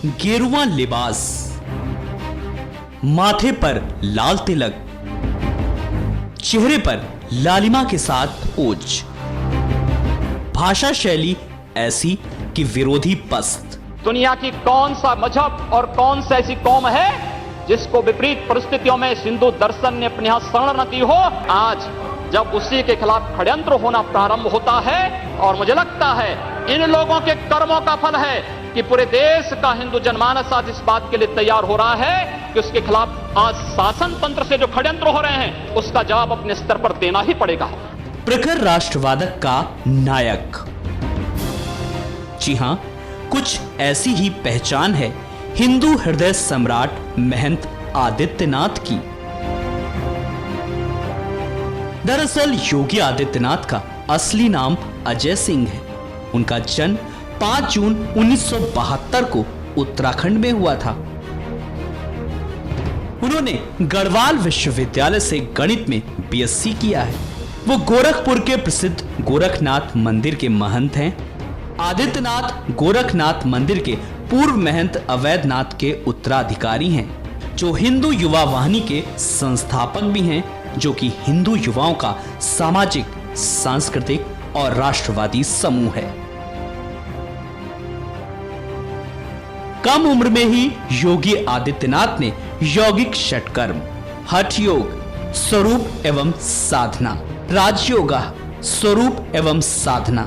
गेरुआ लिबास, माथे पर लाल तिलक, चेहरे पर लालिमा के साथ ओज, भाषा शैली ऐसी कि विरोधी पस्त। दुनिया की कौन सा मजहब और कौन सा ऐसी कौम है जिसको विपरीत परिस्थितियों में हिंदू दर्शन ने अपने यहां शरण न दी हो। आज जब उसी के खिलाफ षड्यंत्र होना प्रारंभ होता है, और मुझे लगता है इन लोगों के कर्मों का फल है कि पूरे देश का हिंदू जनमानस आज इस बात के लिए तैयार हो रहा है कि उसके खिलाफ आज शासन तंत्र से जो षड्यंत्र हो रहे हैं उसका जवाब अपने स्तर पर देना ही पड़ेगा। प्रखर राष्ट्रवादक का नायक। जी हां, कुछ ऐसी ही पहचान है हिंदू हृदय सम्राट महंत आदित्यनाथ की। दरअसल योगी आदित्यनाथ का असली नाम अजय सिंह है। उनका जन्म 5 जून 1972 को उत्तराखंड में हुआ था। उन्होंने गढ़वाल विश्वविद्यालय से गणित में बीएससी किया है। वो गोरखपुर के प्रसिद्ध गोरखनाथ मंदिर के महंत हैं। आदित्यनाथ गोरखनाथ मंदिर के पूर्व महंत अवैधनाथ के उत्तराधिकारी हैं, जो हिंदू युवा वाहिनी के संस्थापक भी हैं, जो कि हिंदू युवाओं का सामाजिक, सांस्कृतिक और राष्ट्रवादी समूह है। कम उम्र में ही योगी आदित्यनाथ ने यौगिक षटकर्म, हठ योग, स्वरूप एवं साधना, राजयोगा, स्वरूप एवं साधना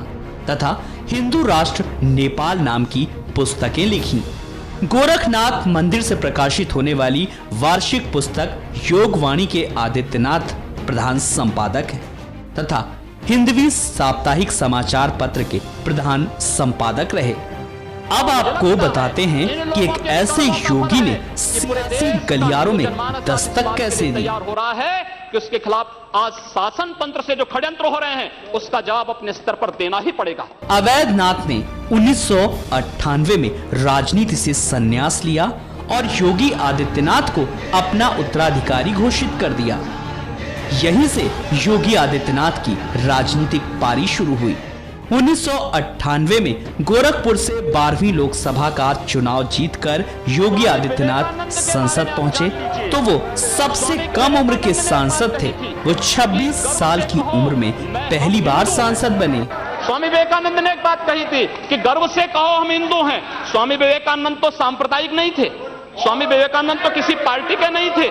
तथा हिंदू राष्ट्र नेपाल नाम की पुस्तकें लिखी। गोरखनाथ मंदिर से प्रकाशित होने वाली वार्षिक पुस्तक योगवाणी के आदित्यनाथ प्रधान संपादक हैं तथा हिंदवी साप्ताहिक समाचार पत्र के प्रधान संपादक रहे। अब आपको बताते हैं कि एक ऐसे योगी ने सियासी गलियारों में दस्तक कैसे दी। हो रहा है कि उसके खिलाफ आज शासन तंत्र से जो षड्यंत्र हो रहे हैं उसका जवाब अपने स्तर पर देना ही पड़ेगा। अवैधनाथ ने 1998 में राजनीति से संन्यास लिया और योगी आदित्यनाथ को अपना उत्तराधिकारी घोषित कर दिया। यहीं से योगी आदित्यनाथ की राजनीतिक पारी शुरू हुई। 1998 में गोरखपुर से 12वीं लोकसभा का चुनाव जीतकर योगी आदित्यनाथ संसद पहुंचे तो वो सबसे कम उम्र के सांसद थे। वो 26 साल की उम्र में पहली बार सांसद बने। स्वामी विवेकानंद ने एक बात कही थी कि गर्व से कहो हम हिंदू हैं। स्वामी विवेकानंद तो सांप्रदायिक नहीं थे, स्वामी विवेकानंद तो किसी पार्टी के नहीं थे।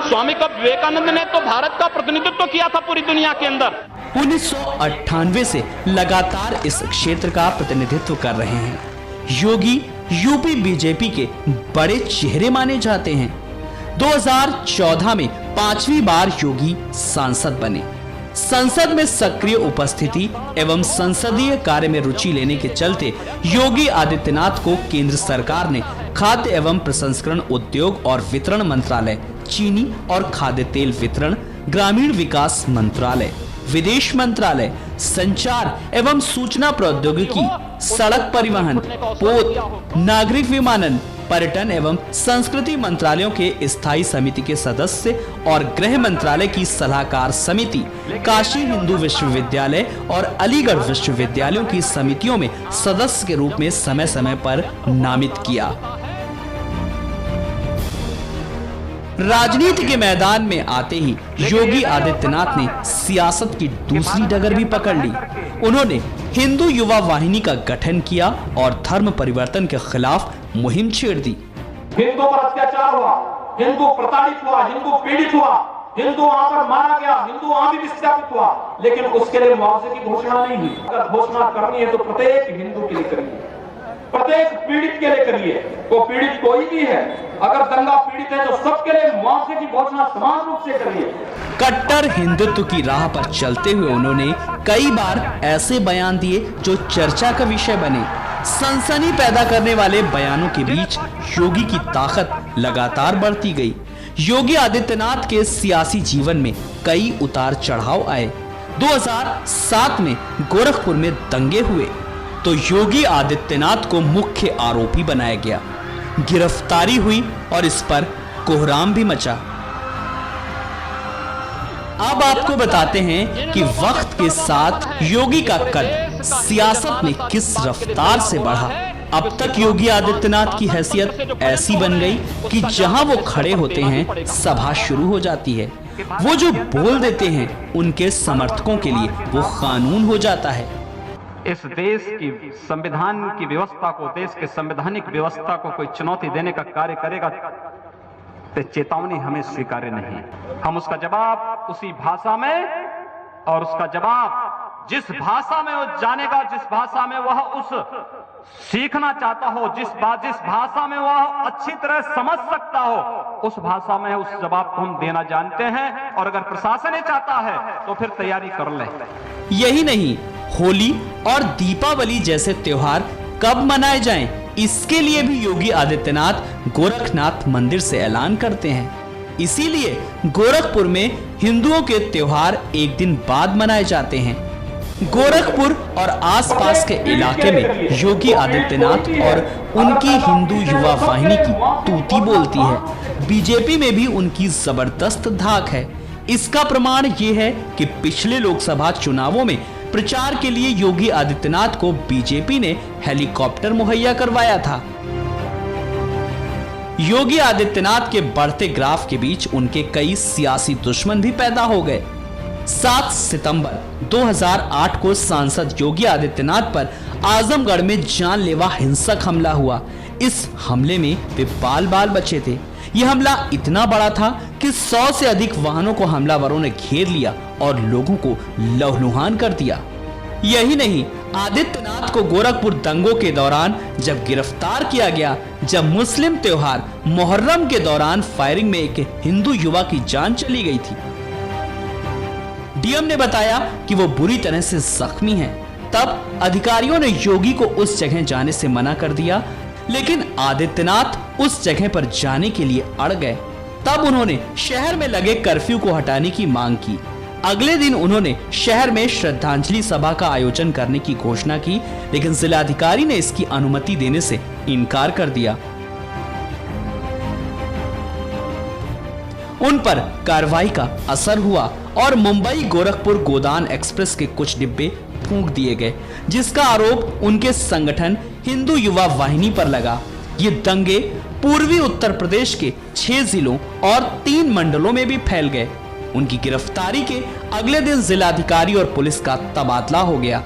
स्वामी विवेकानंद ने तो भारत का प्रतिनिधित्व किया था पूरी दुनिया के अंदर। 1998 से लगातार इस क्षेत्र का प्रतिनिधित्व कर रहे हैं। योगी यूपी बीजेपी के बड़े चेहरे माने जाते हैं। 2014 में 5वीं बार योगी सांसद बने। संसद में सक्रिय उपस्थिति एवं संसदीय कार्य में रुचि लेने के चलते योगी आदित्यनाथ को केंद्र सरकार ने खाद्य एवं प्रसंस्करण उद्योग और वितरण मंत्रालय, चीनी और खाद्य तेल वितरण, ग्रामीण विकास मंत्रालय, विदेश मंत्रालय, संचार एवं सूचना प्रौद्योगिकी, सड़क परिवहन, पोत, नागरिक विमानन, पर्यटन एवं संस्कृति मंत्रालयों के स्थायी समिति के सदस्य और गृह मंत्रालय की सलाहकार समिति, काशी हिंदू विश्वविद्यालय और अलीगढ़ विश्वविद्यालयों की समितियों में सदस्य के रूप में समय समय पर नामित किया। राजनीति के मैदान में आते ही योगी आदित्यनाथ ने सियासत की दूसरी डगर भी पकड़ ली। उन्होंने हिंदू युवा वाहिनी का गठन किया और धर्म परिवर्तन के खिलाफ मुहिम छेड़ दी। हिंदू पर अत्याचार हुआ, हिंदू प्रताड़ित हुआ, हिंदू पीड़ित हुआ, हिंदू वहां पर मारा गया, हिंदू वहां भी विस्थापित हुआ, लेकिन उसके लिए मुआवजे की घोषणा नहीं हुई। अगर घोषणा करनी है तो प्रत्येक हिंदू के लिए करिए, प्रत्येक पीड़ित के लिए करिए। वो पीड़ित कोई भी है, अगर दंगा पीड़ित है तो सबके लिए मुआवजे की घोषणा समान रूप से करिए। कट्टर हिंदुत्व की राह पर चलते हुए उन्होंने कई बार ऐसे बयान दिए जो चर्चा का विषय बने। सनसनी पैदा करने वाले बयानों के बीच योगी की ताकत लगातार बढ़ती गई। योगी आदित्यनाथ के सियासी जीवन में कई उतार चढ़ाव आए। 2007 में गोरखपुर में दंगे हुए तो योगी आदित्यनाथ को मुख्य आरोपी बनाया गया। गिरफ्तारी हुई और इस पर कोहराम भी मचा। अब आपको बताते हैं कि वक्त के साथ योगी का कद सियासत में किस रफ्तार से बढ़ा। अब तक योगी आदित्यनाथ की हैसियत ऐसी बन गई कि जहां वो खड़े होते हैं सभा शुरू हो जाती है। वो जो बोल देते हैं उनके समर्थकों के लिए वो कानून हो जाता है। इस देश की संविधान की व्यवस्था को, देश के संवैधानिक व्यवस्था को कोई चुनौती देने का कार्य करेगा तो चेतावनी हमें स्वीकार्य नहीं। हम उसका जवाब उसी भाषा में, और उसका जवाब जिस भाषा में वो जानेगा, जिस भाषा में वह उस सीखना चाहता हो, जिस भाषा में वह अच्छी तरह समझ सकता हो, उस भाषा में उस जवाब को हम देना जानते हैं। और अगर प्रशासन ही चाहता है तो फिर तैयारी कर ले। यही नहीं, होली और दीपावली जैसे त्योहार कब मनाए जाएं, इसके लिए भी योगी आदित्यनाथ गोरखनाथ मंदिर से ऐलान करते हैं। इसीलिए गोरखपुर में हिंदुओं के त्योहार एक दिन बाद मनाए जाते हैं। गोरखपुर और आसपास के इलाके में योगी आदित्यनाथ और उनकी हिंदू युवा वाहिनी की तूती बोलती है। बीजेपी में भी उनकी जबरदस्त धाक है। इसका प्रमाण ये है कि पिछले लोकसभा चुनावों में प्रचार के लिए योगी आदित्यनाथ को बीजेपी ने हेलीकॉप्टर मुहैया करवाया था। योगी आदित्यनाथ के बढ़ते ग्राफ के बीच उनके कई सियासी दुश्मन भी पैदा हो गए। 7 सितंबर 2008 को सांसद योगी आदित्यनाथ पर आजमगढ़ में जानलेवा हिंसक हमला हुआ। इस हमले में वे बाल बाल बचे थे। यह हमला इतना बड़ा था कि 100 से अधिक वाहनों को हमलावरों ने घेर लिया और लोगों को लहूलुहान कर दिया। यही नहीं, आदित्यनाथ को गोरखपुर दंगों के दौरान जब गिरफ्तार किया गया, जब मुस्लिम त्योहार मुहर्रम के दौरान फायरिंग में एक हिंदू युवा की जान चली गई थी। डीएम ने बताया कि वो बुरी तरह से जख्मी हैं। तब अधिकारियों ने योगी को उस जगह जाने से मना कर दिया, लेकिन आदित्यनाथ उस जगह पर जाने के लिए अड़ गए। तब उन्होंने शहर में लगे कर्फ्यू को हटाने की मांग की। अगले दिन उन्होंने शहर में श्रद्धांजलि सभा का आयोजन करने की घोषणा की, लेकिन जिलाधिकारी ने इसकी अनुमति देने से इनकार कर दिया। उन पर कार्रवाई का असर हुआ और मुंबई गोरखपुर गोदान एक्सप्रेस के कुछ डिब्बे फूंक दिए गए, जिसका आरोप उनके संगठन हिंदू युवा वाहिनी पर लगा। ये दंगे पूर्वी उत्तर प्रदेश के 6 जिलों और 3 मंडलों में भी फैल गए। उनकी गिरफ्तारी के अगले दिन जिलाधिकारी और पुलिस का तबादला हो गया।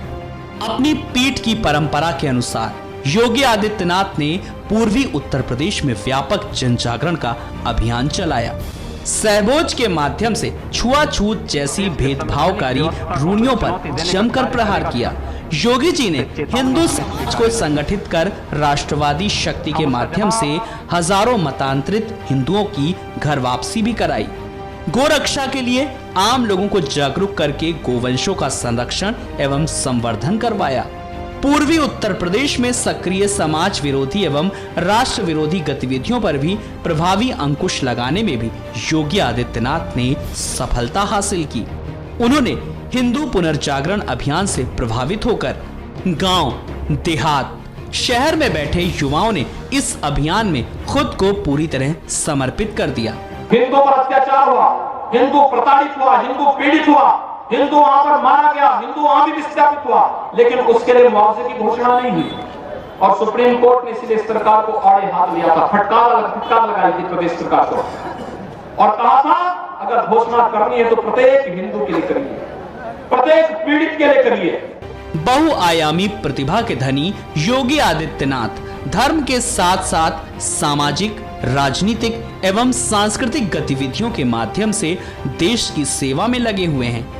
अपनी पीठ की परंपरा के अनुसार योगी आदित्यनाथ ने पूर्वी उत्तर प्रदेश में व्यापक जन जागरण का अभियान चलाया। सहभोज के माध्यम से छुआछूत जैसी भेदभावकारी रूढ़ियों पर जमकर प्रहार किया। योगी जी ने हिंदू समाज को संगठित कर राष्ट्रवादी शक्ति के माध्यम से हजारों मतांतरित हिंदुओं की घर वापसी भी कराई। गोरक्षा के लिए आम लोगों को जागरूक करके गोवंशों का संरक्षण एवं संवर्धन करवाया। पूर्वी उत्तर प्रदेश में सक्रिय समाज विरोधी एवं राष्ट्र विरोधी गतिविधियों पर भी प्रभावी अंकुश लगाने में भी योगी आदित्यनाथ ने सफलता हासिल की। उन्होंने हिंदू पुनर्जागरण अभियान से प्रभावित होकर गांव, देहात, शहर में बैठे युवाओं ने इस अभियान में खुद को पूरी तरह समर्पित कर दिया। हिंदू पर अत्याचार हुआ, हिंदू प्रताड़ित हुआ, हिंदू पीड़ित हुआ, हिंदू वहां पर मारा गया, हिंदू वहां भी विस्थापित हुआ, लेकिन उसके लिए मुआवजे की घोषणा नहीं हुई। और सुप्रीम कोर्ट ने इसलिए सरकार को आड़े हाथ लिया था, फटकार लगाई थी प्रदेश सरकार को, और कहा था अगर घोषणा करनी है तो प्रत्येक हिंदू के लिए करिए, प्रत्येक पीड़ित के लिए करिए। बहुआयामी प्रतिभा के धनी योगी आदित्यनाथ धर्म के साथ साथ सामाजिक, राजनीतिक एवं सांस्कृतिक गतिविधियों के माध्यम से देश की सेवा में लगे हुए हैं।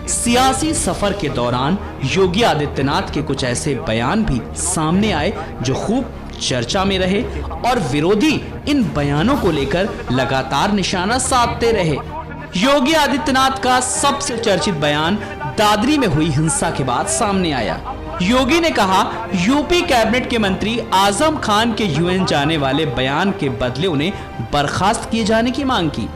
सियासी सफर के दौरान योगी आदित्यनाथ के कुछ ऐसे बयान भी सामने आए जो खूब चर्चा में रहे और विरोधी इन बयानों को लेकर लगातार निशाना साधते रहे। योगी आदित्यनाथ का सबसे चर्चित बयान दादरी में हुई हिंसा के बाद सामने आया। योगी ने कहा, यूपी कैबिनेट के मंत्री आजम खान के यूएन जाने वाले बयान के बदले उन्हें बर्खास्त किए जाने की मांग की।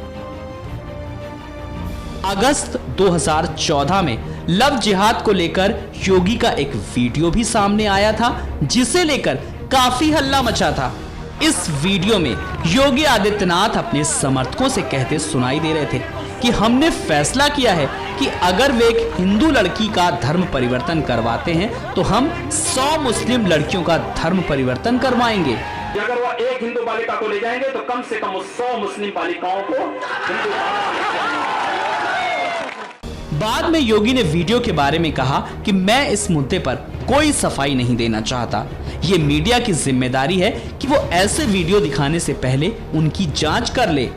अगस्त 2014 में लव जिहाद को लेकर योगी का एक वीडियो भी सामने आया था, जिसे लेकर काफी हल्ला मचा था। इस वीडियो में योगी आदित्यनाथ अपने समर्थकों से कहते सुनाई दे रहे थे, कि हमने फैसला किया है कि अगर वे एक हिंदू लड़की का धर्म परिवर्तन करवाते हैं तो हम 100 मुस्लिम लड़कियों का धर्म परिवर्तन करवाएंगे। अगर वो एक हिंदू बालिका को ले जाएंगे तो कम से कम 100 मुस्लिम बालिकाओं को हिंदू। बाद में योगी ने वीडियो के बारे में कहा कि मैं इस मुद्दे पर कोई सफाई नहीं देना चाहता। ये मीडिया की जिम्मेदारी है कि वो ऐसे वीडियो दिखाने से पहले उनकी जांच कर ले।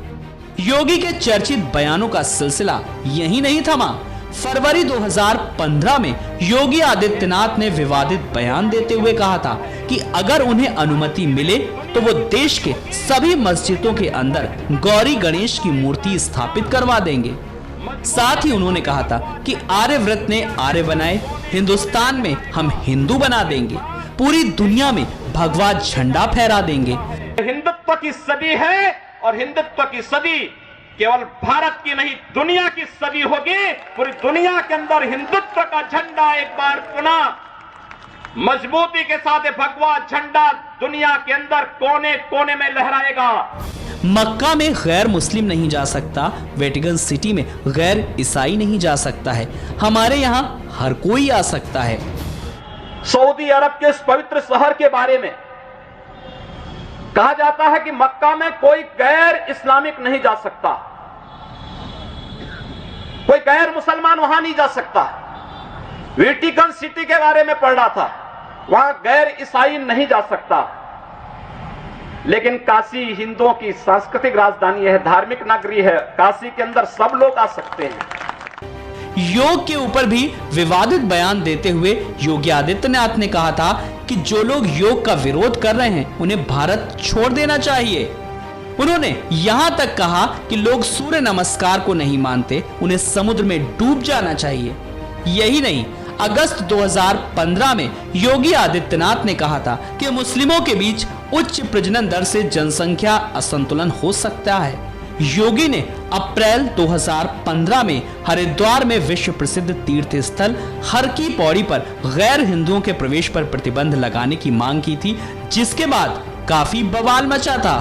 योगी के चर्चित बयानों का सिलसिला यही नहीं थमा। फरवरी 2015 में योगी आदित्यनाथ ने विवादित बयान देते हुए कहा था कि अगर उन्हें अनुमति मिले तो वो देश के सभी मस्जिदों के अंदर गौरी गणेश की मूर्ति स्थापित करवा देंगे। साथ ही उन्होंने कहा था कि आर्यव्रत ने आर्य बनाए, हिंदुस्तान में हम हिंदू बना देंगे, पूरी दुनिया में भगवा झंडा फहरा देंगे। हिंदुत्व की सदी है और हिंदुत्व की सदी केवल भारत की नहीं दुनिया की सदी होगी। पूरी दुनिया के अंदर हिंदुत्व का झंडा एक बार पुनः मजबूती के साथ भगवा झंडा दुनिया के अंदर कोने कोने में लहराएगा। मक्का में गैर मुस्लिम नहीं जा सकता, वेटिकन सिटी में गैर ईसाई नहीं जा सकता है, हमारे यहाँ हर कोई आ सकता है। सऊदी अरब के इस पवित्र शहर के बारे में कहा जाता है कि मक्का में कोई गैर इस्लामिक नहीं जा सकता, कोई गैर मुसलमान वहां नहीं जा सकता। वेटिकन सिटी के बारे में पढ़ रहा था, वहां गैर ईसाई नहीं जा सकता। लेकिन काशी हिंदुओं की सांस्कृतिक राजधानी है, धार्मिक नगरी है, काशी के अंदर सब लोग आ सकते हैं। योग के ऊपर भी विवादित बयान देते हुए योगी आदित्यनाथ ने कहा था कि जो लोग योग का विरोध कर रहे हैं उन्हें भारत छोड़ देना चाहिए। उन्होंने यहां तक कहा कि लोग सूर्य नमस्कार को नहीं मानते, उन्हें समुद्र में डूब जाना चाहिए। यही नहीं, अगस्त 2015 में योगी आदित्यनाथ ने कहा था कि मुस्लिमों के बीच उच्च प्रजनन दर से जनसंख्या असंतुलन हो सकता है। योगी ने अप्रैल 2015 में हरिद्वार में विश्व प्रसिद्ध तीर्थ स्थल हर की पौड़ी पर गैर हिंदुओं के प्रवेश पर प्रतिबंध लगाने की मांग की थी, जिसके बाद काफी बवाल मचा था।